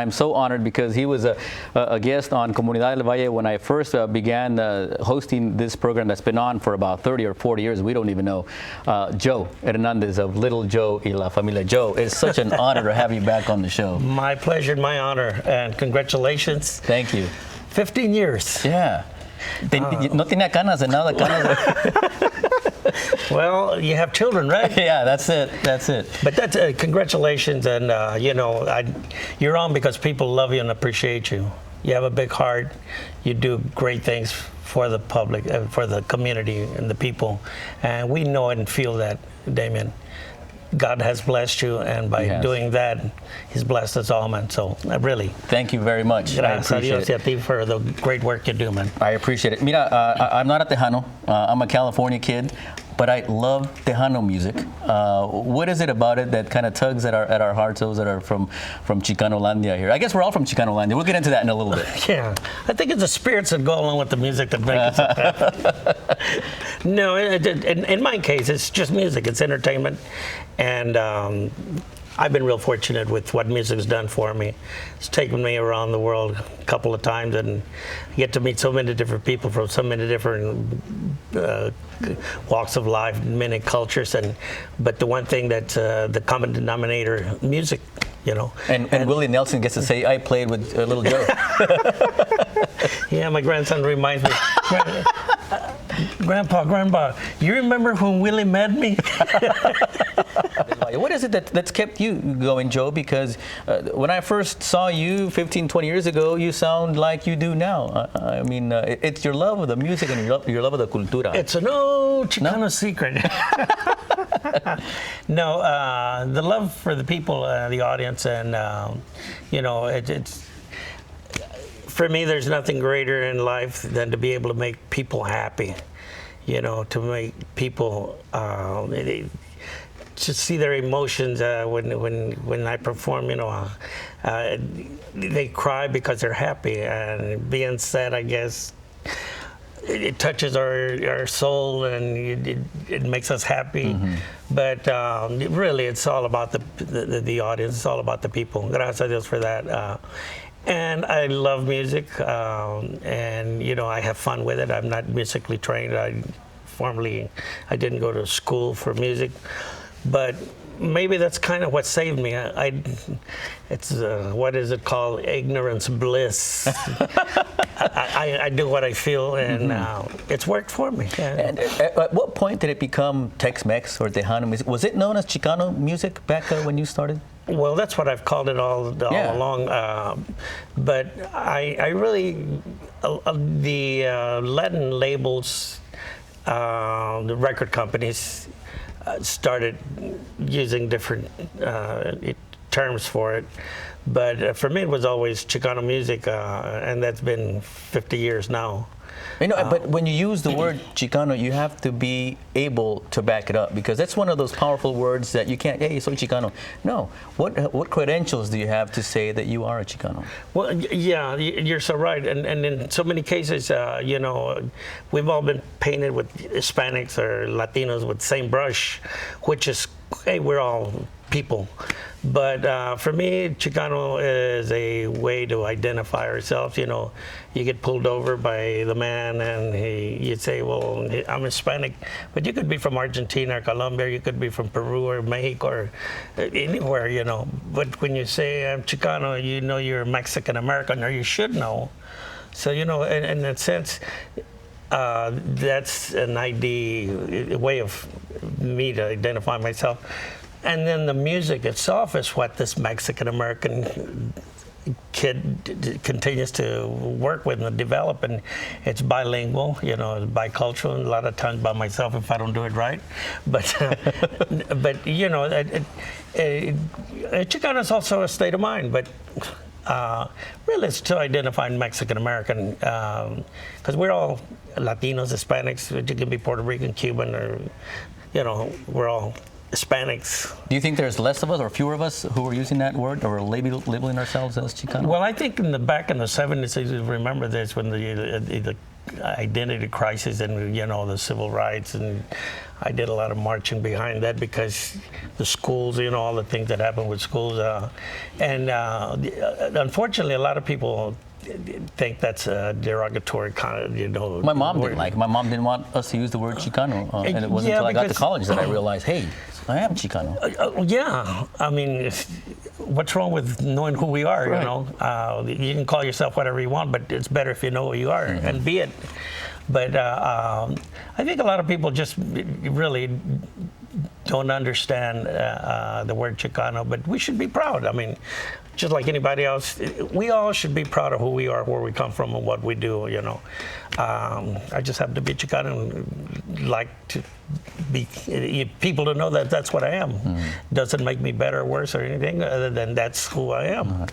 I'm so honored because he was a guest on Comunidad del Valle when I first began hosting this program that's been on for about 30 or 40 years. We don't even know. Joe Hernandez of Little Joe y La Familia. Joe, it's such an honor to have you back on the show. My pleasure, my honor, and congratulations. Thank you. 15 years. Yeah. No tenía canas, and now the canas. Well, you have children, right? Yeah, that's it. That's it. But that's congratulations, and you're on because people love you and appreciate you. You have a big heart. You do great things for the public, for the community, and the people, and we know it and feel that, Damien. God has blessed you, and by doing that, He's blessed us all, man. So, really. Thank you very much. Gracias a Dios y a ti for the great work you do, man. I appreciate it. Mira, I'm not a Tejano. I'm a California kid, but I love Tejano music. What is it about it that kind of tugs at our hearts, those that are from Chicanolandia here? I guess we're all from Chicanolandia. We'll get into that in a little bit. Yeah. I think it's the spirits that go along with the music that make it so happy. No, in my case, it's just music. It's entertainment. And I've been real fortunate with what music's done for me. It's taken me around the world a couple of times and get to meet so many different people from so many different walks of life, many cultures. But the one thing that the common denominator, music, you know. And Willie Nelson gets to say, I played with Little Joe. Yeah, my grandson reminds me. Grandpa, you remember when Willie met me? What is it that's kept you going, Joe? Because when I first saw you 15, 20 years ago, you sound like you do now. I mean, it's your love of the music and your love of the cultura. It's an old Chicano secret. No, the love for the people, the audience, and, it's... For me, there's nothing greater in life than to be able to make people happy, to make people to see their emotions when I perform. They cry because they're happy, and being sad, I guess, it touches our soul and it makes us happy. Mm-hmm. But really, it's all about the audience. It's all about the people. Gracias a Dios for that. And I love music, and I have fun with it. I'm not musically trained. I didn't go to school for music, but maybe that's kind of what saved me. It's what is it called? Ignorance bliss. I do what I feel, and it's worked for me. Yeah. And at what point did it become Tex-Mex or Tejano music? Was it known as Chicano music back when you started? Well, that's what I've called it all along. But I really, the Latin labels, the record companies started using different terms for it. But for me, it was always Chicano music, and that's been 50 years now. But when you use the word Chicano, you have to be able to back it up, because that's one of those powerful words that you can't, hey, soy Chicano. No. What credentials do you have to say that you are a Chicano? Well, yeah, you're so right. And in so many cases, we've all been painted with Hispanics or Latinos with the same brush, which is, hey, we're all people. But for me, Chicano is a way to identify ourselves. You get pulled over by the man and you'd say, well, I'm Hispanic, but you could be from Argentina or Colombia, you could be from Peru or Mexico or anywhere, But when you say I'm Chicano, you're Mexican American, or you should know. So, in that sense, that's an ID, a way of me to identify myself. And then the music itself is what this Mexican-American kid continues to work with and develop, and it's bilingual, it's bicultural, and a lot of times by myself if I don't do it right. But, Chicano is also a state of mind, but really it's to identify Mexican-American, because we're all Latinos, Hispanics, you can be Puerto Rican, Cuban, or, we're all Hispanics. Do you think there's less of us or fewer of us who are using that word or labeling ourselves as Chicano? Well, I think back in the 70s, you remember this when the identity crisis and, you know, the civil rights, and I did a lot of marching behind that because the schools, you know, all the things that happen with schools, unfortunately, a lot of people think that's a derogatory kind of, you know. My mom didn't like it. My mom didn't want us to use the word Chicano, and it wasn't until I got to college that I realized, hey, I am Chicano. Yeah, I mean, what's wrong with knowing who we are? Right. You know, you can call yourself whatever you want, but it's better if you know who you are and be it. But I think a lot of people just really don't understand the word Chicano, but we should be proud. I mean, just like anybody else, we all should be proud of who we are, where we come from, and what we do, you know. I just happen to be Chicano and like to be people to know that that's what I am. Doesn't make me better or worse or anything other than that's who I am.